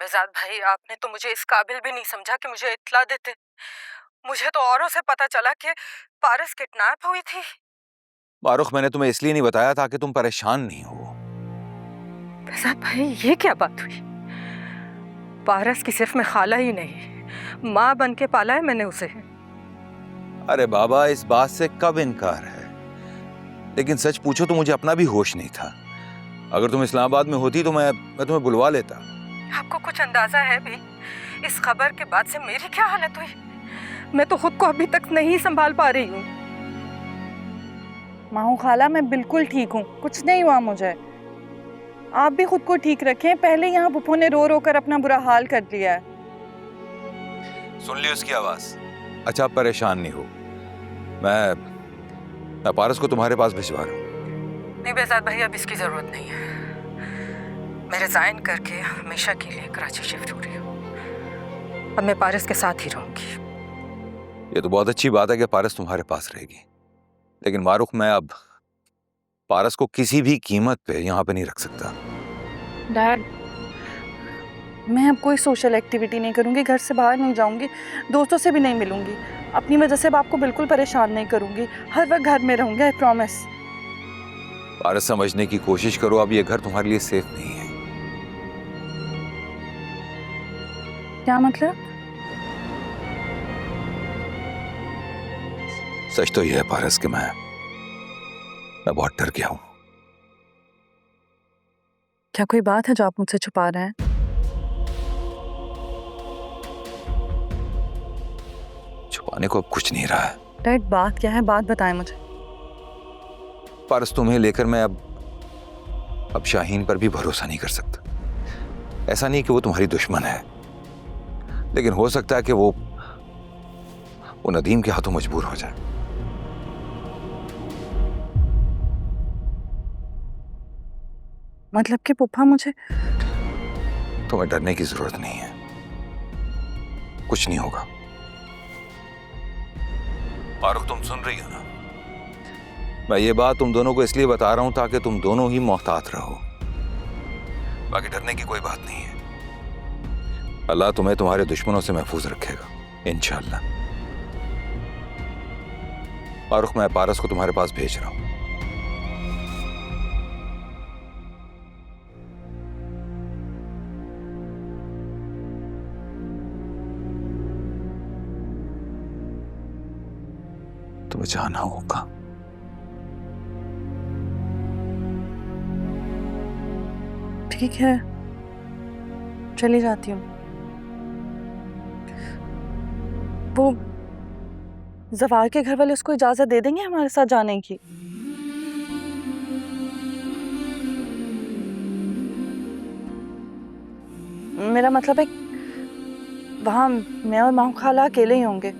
मिजाज भाई, आपने तो मुझे इस काबिल भी नहीं समझा कि मुझे इत्तला देते। मुझे तो औरों से पता चला कि पारस किडनैप हुई थी। मारुख, मैंने तुम्हें इसलिए नहीं बताया ताकि तुम परेशान नहीं हो। मिजाज भाई, ये क्या बात हुई? पारस की सिर्फ मैं खाला ही नहीं, माँ बन के पाला है मैंने उसे। अरे बाबा, इस बात से कब इनकार है? लेकिन सच पूछो तो मुझे अपना भी होश नहीं था। अगर तुम इस्लामाबाद में होती तो मैं तुम्हें बुलवा लेता। आपको कुछ अंदाजा है भी इस खबर के बाद से मेरी क्या हालत हुई? मैं तो खुद को अभी तक नहीं संभाल पा रही हूँ। माहू खाला, मैं बिल्कुल ठीक हूँ, कुछ नहीं हुआ मुझे। आप भी खुद को ठीक रखें। पहले यहाँ पुप्पो ने रो रो कर अपना बुरा हाल कर लिया है। सुन ली उसकी आवाज। अच्छा, आप परेशान नहीं हो। मैं पारस को तुम्हारे पास भिजवा रहा हूँ। नहीं बेजाद भाई, अब इसकी जरूरत नहीं है। मैं रिजाइन करके हमेशा के लिए कराची शिफ्ट हो रही हूँ। अब मैं पारस के साथ ही रहूंगी। ये तो बहुत अच्छी बात है कि पारस तुम्हारे पास रहेगी, लेकिन मारुख, मैं अब पारस को किसी भी कीमत पे यहाँ पे नहीं रख सकता। डैड, मैं अब कोई सोशल एक्टिविटी नहीं करूंगी, घर से बाहर नहीं जाऊंगी, दोस्तों से भी नहीं मिलूंगी। अपनी वजह से आपको बिल्कुल परेशान नहीं करूंगी। हर वक्त घर में रहूंगी, आई प्रॉमिस। पारस, समझने की कोशिश करो, अब ये घर तुम्हारे लिए सेफ नहीं है। क्या मतलब? सच तो यह है पारस कि मैं बहुत डर गया हूं। क्या कोई बात है जो आप मुझसे छुपा रहे हैं? छुपाने को अब कुछ नहीं रहा है। डैड, बात क्या है? बात बताएं मुझे। पारस, तुम्हें लेकर मैं अब शाहीन पर भी भरोसा नहीं कर सकता। ऐसा नहीं कि वो तुम्हारी दुश्मन है, लेकिन हो सकता है कि वो नदीम के हाथों मजबूर हो जाए। मतलब कि पुप्पा मुझे... तुम्हें डरने की जरूरत नहीं है, कुछ नहीं होगा। मारुख, तुम सुन रही हो ना? मैं ये बात तुम दोनों को इसलिए बता रहा हूं ताकि तुम दोनों ही मोहतात रहो। बाकी डरने की कोई बात नहीं है। अल्लाह तुम्हें तुम्हारे दुश्मनों से महफूज रखेगा, इंशाअल्लाह। मारुख, मैं पारस को तुम्हारे पास भेज रहा हूं। तुम्हें जाना होगा। ठीक है, चली जाती हूँ। वो जवार के घर वाले उसको इजाजत दे देंगे हमारे साथ जाने की? मेरा मतलब है वहाँ मैं और माहू खाला अकेले ही होंगे।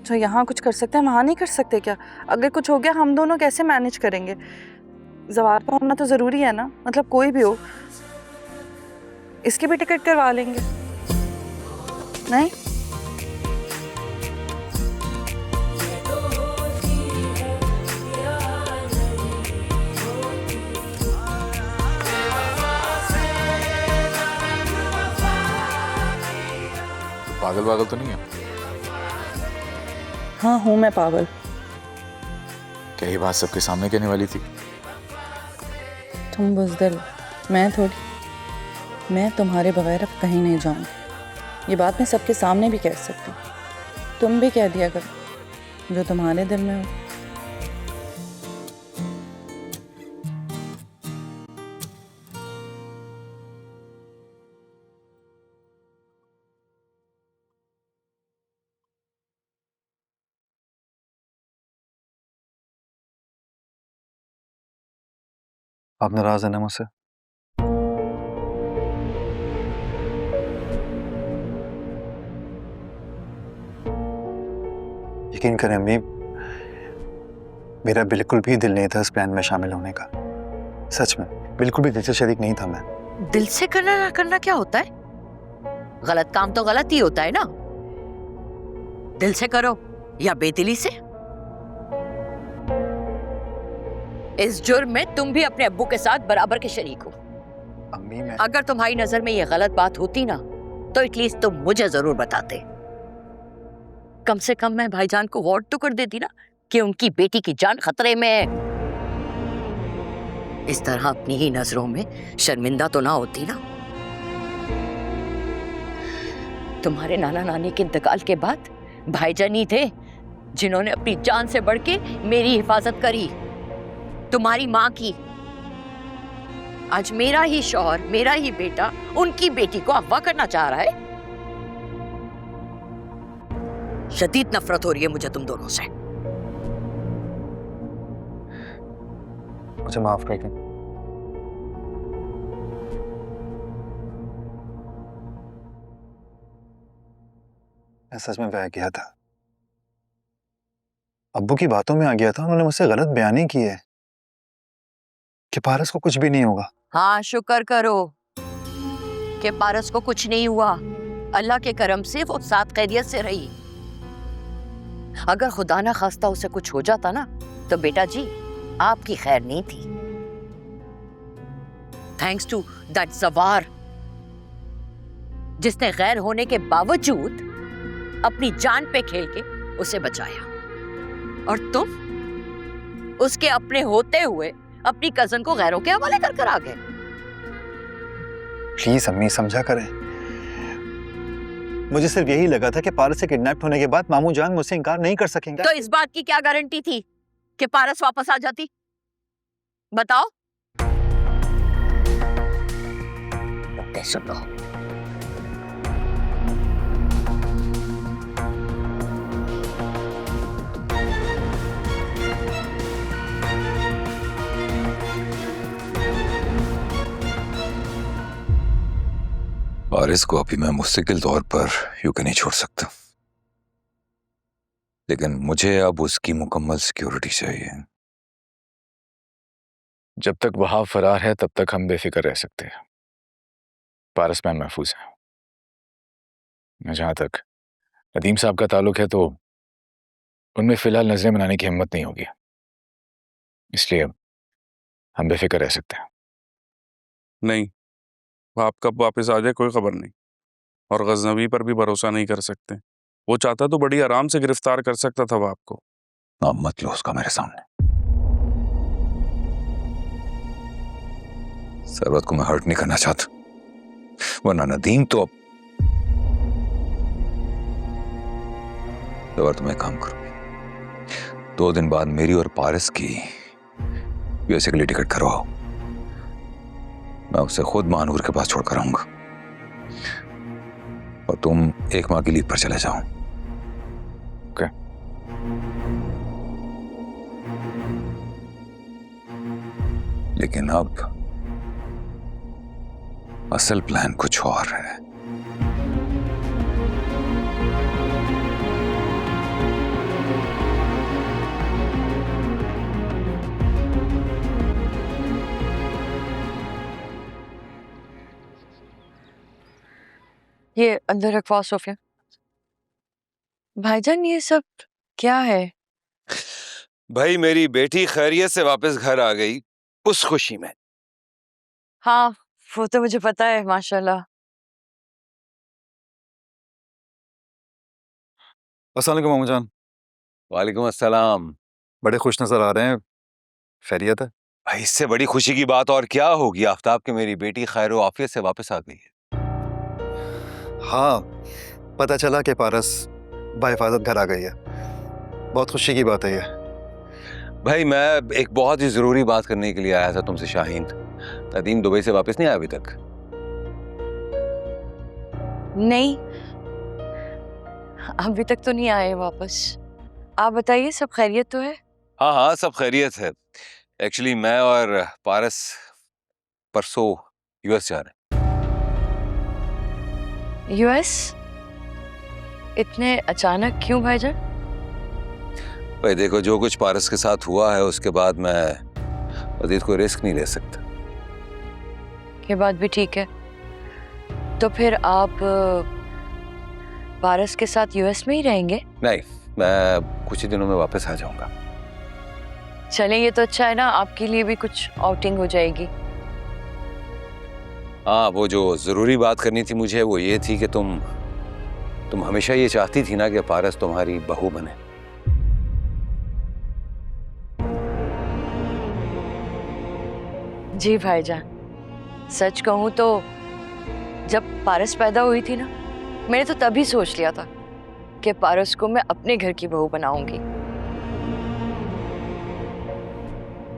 जो यहाँ कुछ कर सकते हैं वहाँ नहीं कर सकते क्या? अगर कुछ हो गया हम दोनों कैसे मैनेज करेंगे? जवार का होना तो ज़रूरी है ना, मतलब कोई भी हो। इसकी भी टिकट करवा लेंगे, नहीं? पागल पागल तो नहीं है? हाँ हूँ मैं पागल। क्या ये बात सबके सामने कहने वाली थी? तुम बुज़दिल, मैं थोड़ी। मैं तुम्हारे बगैर अब कहीं नहीं जाऊंगी। ये बात मैं सबके सामने भी कह सकती हूँ। तुम भी कह दिया करो जो तुम्हारे दिल में हो। आप नाराज है ना मुझसे? यकीन करें अम्मी, मेरा बिल्कुल भी दिल नहीं था इस प्लान में शामिल होने का। सच में बिल्कुल भी दिल से शरीक नहीं था मैं। दिल से करना ना करना क्या होता है? गलत काम तो गलत ही होता है ना। दिल से करो या बेदिली से, इस जुर्म में तुम भी अपने अब्बू के साथ बराबर के शरीक हो। अम्मी, मैं... अगर तुम्हारी नजर में ये गलत बात होती ना तो एटलीस्ट तुम मुझे जरूर बताते। कम से कम मैं भाईजान को वार्न तो कर देती ना कि उनकी बेटी की जान खतरे में है। इस तरह अपनी ही नजरों में शर्मिंदा तो ना होती ना। तुम्हारे नाना नानी के इंतकाल के बाद भाईजान ही थे जिन्होंने अपनी जान से बढ़ के मेरी हिफाजत करी, तुम्हारी माँ की। आज मेरा ही शौहर, मेरा ही बेटा उनकी बेटी को अगवा करना चाह रहा है। शदीद नफरत हो रही है मुझे तुम दोनों से। मुझे माफ कर दें। मैं सच में बह गया था, अब्बू की बातों में आ गया था। उन्होंने मुझसे गलत बयानी की है कि पारस को कुछ भी नहीं होगा। हाँ, शुक्र करो कि पारस को कुछ नहीं हुआ। अल्लाह के करम से वो साथ खैरियत से रही। अगर खुदा ना खास्ता उसे कुछ हो जाता ना तो बेटा जी आपकी खैर नहीं थी। थैंक्स टू दैट जवार जिसने गैर होने के बावजूद अपनी जान पे खेल के उसे बचाया, और तुम उसके अपने होते हुए अपनी कजन को गैरों के हवाले कर आ गए। प्लीज अम्मी समझा करें। मुझे सिर्फ यही लगा था कि पारस से किडनैप होने के बाद मामू जान मुझसे इनकार नहीं कर सकेंगे। तो इस बात की क्या गारंटी थी कि पारस वापस आ जाती? बताओ। सुनो, पारिस को अभी मैं मुस्तकिल तौर पर यूके नहीं छोड़ सकता, लेकिन मुझे अब उसकी मुकम्मल सिक्योरिटी चाहिए। जब तक वहाब फरार है तब तक हम बेफिक्र रह सकते हैं। पारस मैन महफूज है। जहां तक नदीम साहब का ताल्लुक है तो उनमें फिलहाल नजरें बनाने की हिम्मत नहीं होगी, इसलिए हम बेफिक्र रह सकते हैं। नहीं, वो आप कब वापस आ जाए कोई खबर नहीं, और गजनवी पर भी भरोसा नहीं कर सकते। वो चाहता तो बड़ी आराम से गिरफ्तार कर सकता था वो आपको। नाम मत लो उसका मेरे सामने। सरवत को मैं हर्ट नहीं करना चाहता, वरना नदीम तो अब तुम एक काम करो, 2 दिन बाद मेरी और पारस की यूएसए के लिए टिकट करवाओ। मैं उसे खुद महानूर के पास छोड़कर आऊंगा और तुम 1 माह की लीव पर चले जाओ। ओके। लेकिन अब असल प्लान कुछ और है। ये अंदर रखवा सोफिया। भाईजान ये सब क्या है? भाई मेरी बेटी खैरियत से वापस घर आ गई, उस खुशी में। हाँ वो तो मुझे पता है, माशाल्लाह। अस्सलाम वालेकुम मामू जान। वालेकुम अस्सलाम। बड़े खुश नजर आ रहे हैं, खैरियत है? भाई इससे बड़ी खुशी की बात और क्या होगी आफ्ताब कि मेरी बेटी खैर आफियत से वापस आ गई है। हाँ, पता चला कि पारस बाहिफाजत घर आ गई है। बहुत खुशी की बात है ये। भाई मैं एक बहुत ही जरूरी बात करने के लिए आया था तुमसे शाहीन। नदीम दुबई से वापस नहीं आया अभी तक? नहीं, अभी तक तो नहीं आए वापस। आप बताइए, सब खैरियत तो है? हाँ हाँ सब खैरियत है। एक्चुअली मैं और पारस परसों यूएस जा रहे हैं। यूएस? इतने अचानक क्यों भाईजान? भाई देखो, जो कुछ पारस के साथ हुआ है उसके बाद मैं मजीद कोई रिस्क नहीं ले सकता। ये बात भी ठीक है। तो फिर आप पारस के साथ यूएस में ही रहेंगे? नहीं, मैं कुछ ही दिनों में वापस आ जाऊंगा। चलें, ये तो अच्छा है ना, आपके लिए भी कुछ आउटिंग हो जाएगी। हाँ, वो जो जरूरी बात करनी थी मुझे वो ये थी कि तुम हमेशा ये चाहती थी ना कि पारस तुम्हारी बहू बने। जी भाईजान, सच कहूं तो जब पारस पैदा हुई थी ना, मैंने तो तभी सोच लिया था कि पारस को मैं अपने घर की बहू बनाऊंगी।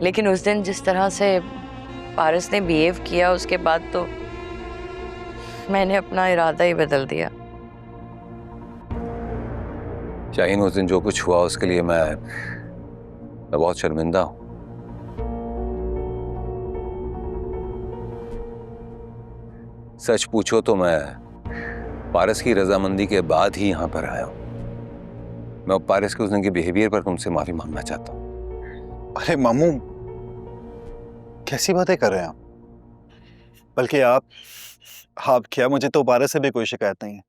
लेकिन उस दिन जिस तरह से पारस ने बिहेव किया, उसके बाद तो मैंने अपना इरादा ही बदल दिया। शाहीन, उस दिन जो कुछ हुआ उसके लिए मैं बहुत शर्मिंदा हूं। सच पूछो तो मैं पारस की रजामंदी के बाद ही यहां पर आया हूं। मैं पारस के उस दिन के बिहेवियर पर तुमसे माफी मांगना चाहता हूं। अरे मामू, कैसी बातें कर रहे हैं आप? बल्कि आप क्या, मुझे तो पारस से भी कोई शिकायत नहीं है।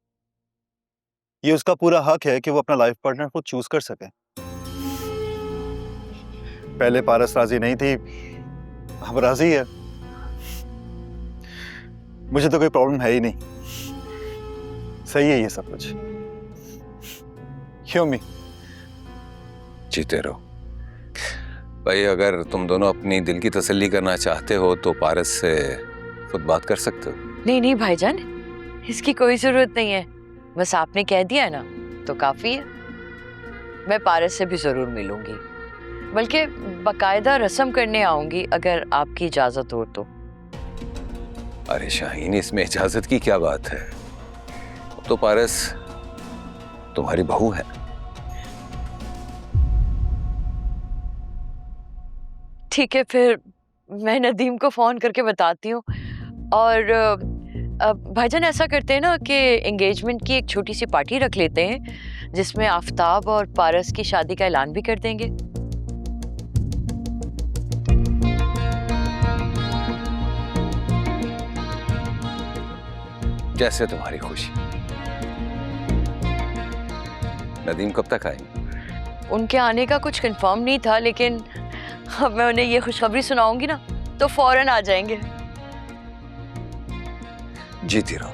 ये उसका पूरा हक है कि वो अपना लाइफ पार्टनर को चूज कर सके। पहले पारस राजी नहीं थी, अब राजी है। मुझे तो कोई प्रॉब्लम है ही नहीं। सही है ये सब कुछ। क्यों मी? जीते रहो भाई। अगर तुम दोनों अपनी दिल की तसल्ली करना चाहते हो तो पारस से खुद बात कर सकते हो। नहीं नहीं भाईजान, इसकी कोई जरूरत नहीं है। बस आपने कह दिया है ना तो काफी है। मैं पारस से भी जरूर मिलूंगी, बल्कि बाकायदा रस्म करने आऊंगी अगर आपकी इजाजत हो तो। अरे शाहीन, इसमें इजाजत की क्या बात है? तो पारस तुम्हारी बहू है। ठीक है, फिर मैं नदीम को फोन करके बताती हूँ। और भाईजान, ऐसा करते हैं ना कि एंगेजमेंट की एक छोटी सी पार्टी रख लेते हैं, जिसमें आफताब और पारस की शादी का ऐलान भी कर देंगे। जैसे तुम्हारी खुशी। नदीम कब तक आएंगे? उनके आने का कुछ कंफर्म नहीं था, लेकिन अब मैं उन्हें ये खुशखबरी सुनाऊंगी ना तो फौरन आ जाएंगे। जीती रहो।